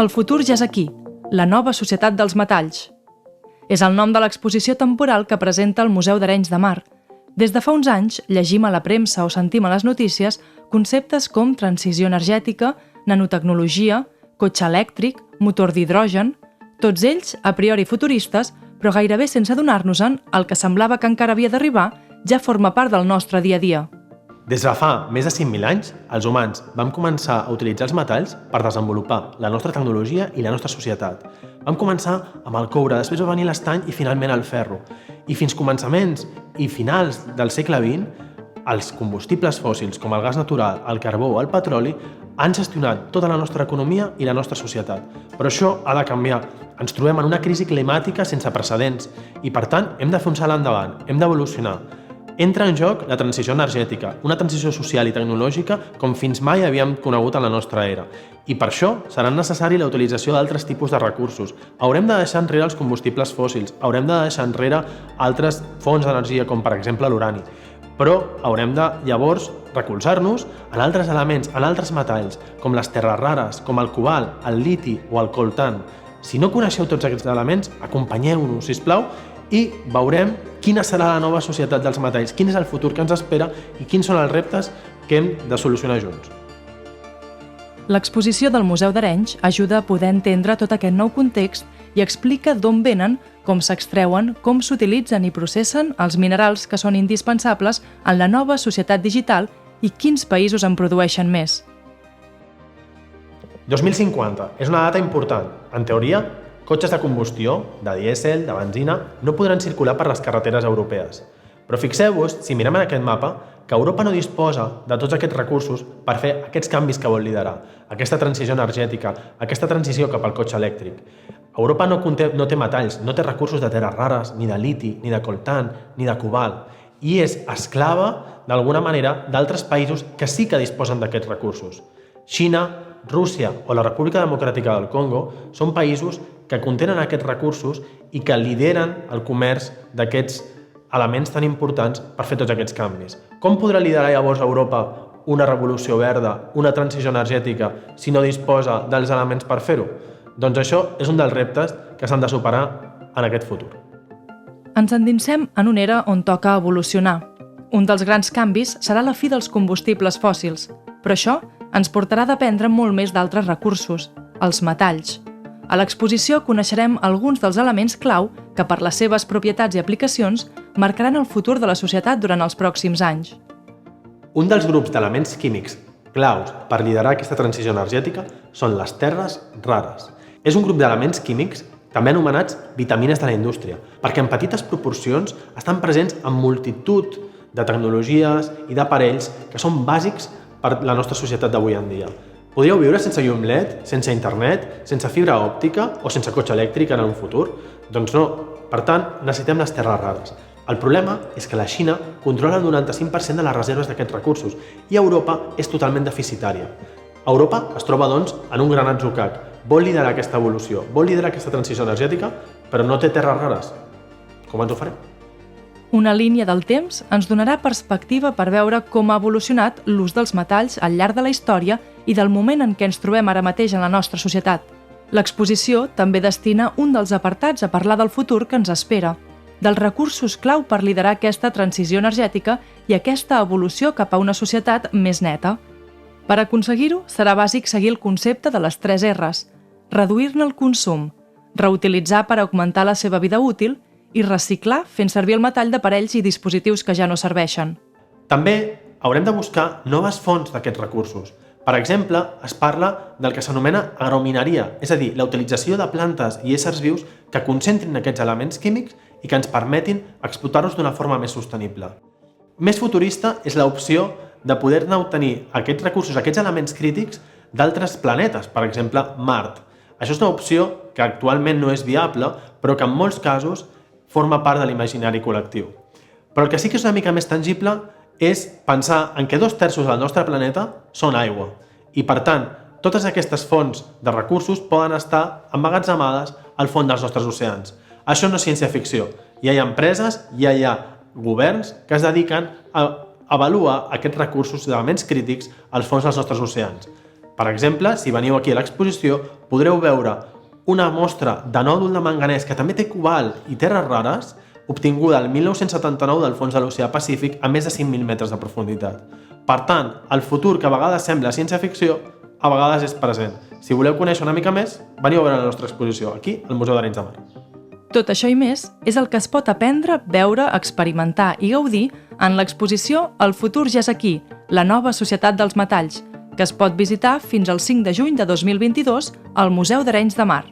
El futur ja és aquí, la nova societat dels metalls. És el nom de l'exposició temporal que presenta el Museu d'Arenys de Mar. Des de fa uns anys llegim a la premsa o sentim a les notícies conceptes com transició energètica, nanotecnologia, cotxe elèctric, motor d'hidrogen, tots ells a priori futuristes, però gairebé sense adonar-nos-en, el que semblava que encara havia d'arribar ja forma part del nostre dia a dia. Des de fa més de 5.000 anys, els humans vam començar a utilitzar els metalls per desenvolupar la nostra tecnologia i la nostra societat. Vam començar amb el coure, després va venir l'estany i finalment el ferro. I fins començaments i finals del segle XX, els combustibles fòssils com el gas natural, el carbó o el petroli han gestionat tota la nostra economia i la nostra societat. Però això ha de canviar. Ens trobem en una crisi climàtica sense precedents i, per tant, hem de fer un salt endavant, hem d'evolucionar. Entra en joc la transició energètica, una transició social i tecnològica com fins mai havíem conegut en la nostra era. I per això serà necessari la utilització d'altres tipus de recursos. Haurem de deixar enrere els combustibles fòssils, haurem de deixar enrere altres fonts d'energia, com per exemple l'urani. Però haurem de, llavors, recolzar-nos en altres elements, en altres metalls, com les terres rares, com el cobalt, el liti o el coltan. Si no coneixeu tots aquests elements, acompanyeu-nos, sisplau, i veurem quina serà la nova societat dels metalls, quin és el futur que ens espera i quins són els reptes que hem de solucionar junts. L'exposició del Museu d'Arenys ajuda a poder entendre tot aquest nou context i explica d'on venen, com s'extreuen, com s'utilitzen i processen els minerals que són indispensables en la nova societat digital i quins països en produeixen més. 2050 és una data important. En teoria, cotxes de combustió, de dièsel, de benzina, no podran circular per les carreteres europees. Però fixeu-vos, si mirem en aquest mapa, que Europa no disposa de tots aquests recursos per fer aquests canvis que vol liderar, aquesta transició energètica, aquesta transició cap al cotxe elèctric. Europa no té metalls, no té recursos de terres rares, ni de liti, ni de coltan, ni de cobalt, i és esclava, d'alguna manera, d'altres països que sí que disposen d'aquests recursos. Xina, Rússia o la República Democràtica del Congo són països que contenen aquests recursos i que lideren el comerç d'aquests elements tan importants per fer tots aquests canvis. Com podrà liderar llavors Europa una revolució verda, una transició energètica, si no disposa dels elements per fer-ho? Doncs això és un dels reptes que s'han de superar en aquest futur. Ens endinsem en una era on toca evolucionar. Un dels grans canvis serà la fi dels combustibles fòssils, però això ens portarà a dependre molt més d'altres recursos, els metalls. A l'exposició coneixerem alguns dels elements clau que, per les seves propietats i aplicacions, marcaran el futur de la societat durant els pròxims anys. Un dels grups d'elements químics claus per liderar aquesta transició energètica són les terres rares. És un grup d'elements químics també anomenats vitamines de la indústria, perquè en petites proporcions estan presents en multitud de tecnologies i d'aparells que són bàsics per la nostra societat d'avui en dia. Podríeu viure sense llum LED, sense internet, sense fibra òptica o sense cotxe elèctric en un futur? Doncs no. Per tant, necessitem les terres rares. El problema és que la Xina controla el 95% de les reserves d'aquests recursos i Europa és totalment deficitària. Europa es troba, doncs, en un gran atzucac. Vol liderar aquesta evolució, vol liderar aquesta transició energètica, però no té terres rares. Com ens ho farem? Una línia del temps ens donarà perspectiva per veure com ha evolucionat l'ús dels metalls al llarg de la història i del moment en què ens trobem ara mateix en la nostra societat. L'exposició també destina un dels apartats a parlar del futur que ens espera, dels recursos clau per liderar aquesta transició energètica i aquesta evolució cap a una societat més neta. Per aconseguir-ho, serà bàsic seguir el concepte de les 3 R's: reduir-ne el consum, reutilitzar per augmentar la seva vida útil i reciclar fent servir el metall d'aparells i dispositius que ja no serveixen. També haurem de buscar noves fonts d'aquests recursos. Per exemple, es parla del que s'anomena agromineria, és a dir, la utilització de plantes i éssers vius que concentrin aquests elements químics i que ens permetin explotar-los d'una forma més sostenible. Més futurista és l'opció de poder-ne obtenir aquests recursos, aquests elements crítics d'altres planetes, per exemple, Mart. Això és una opció que actualment no és viable, però que en molts casos forma part de l'imaginari col·lectiu. Però el que sí que és una mica més tangible és pensar en que 2/3 del nostre planeta són aigua. I, per tant, totes aquestes fonts de recursos poden estar emmagatzemades al fons dels nostres oceans. Això no és ciència-ficció. Ja hi ha empreses, ja hi ha governs que es dediquen a avaluar aquests recursos d'elements crítics als fons dels nostres oceans. Per exemple, si veniu aquí a l'exposició, podreu veure una mostra de nòdul de manganès que també té cobalt i terres rares, obtinguda el 1979 del fons de l'Oceà Pacífic a més de 5.000 metres de profunditat. Per tant, el futur que a vegades sembla ciència-ficció, a vegades és present. Si voleu conèixer una mica més, veniu a veure la nostra exposició aquí, al Museu d'Arenys de Mar. Tot això i més és el que es pot aprendre, veure, experimentar i gaudir en l'exposició El futur ja és aquí, la nova societat dels metalls, que es pot visitar fins al 5 de juny de 2022 al Museu d'Arenys de Mar.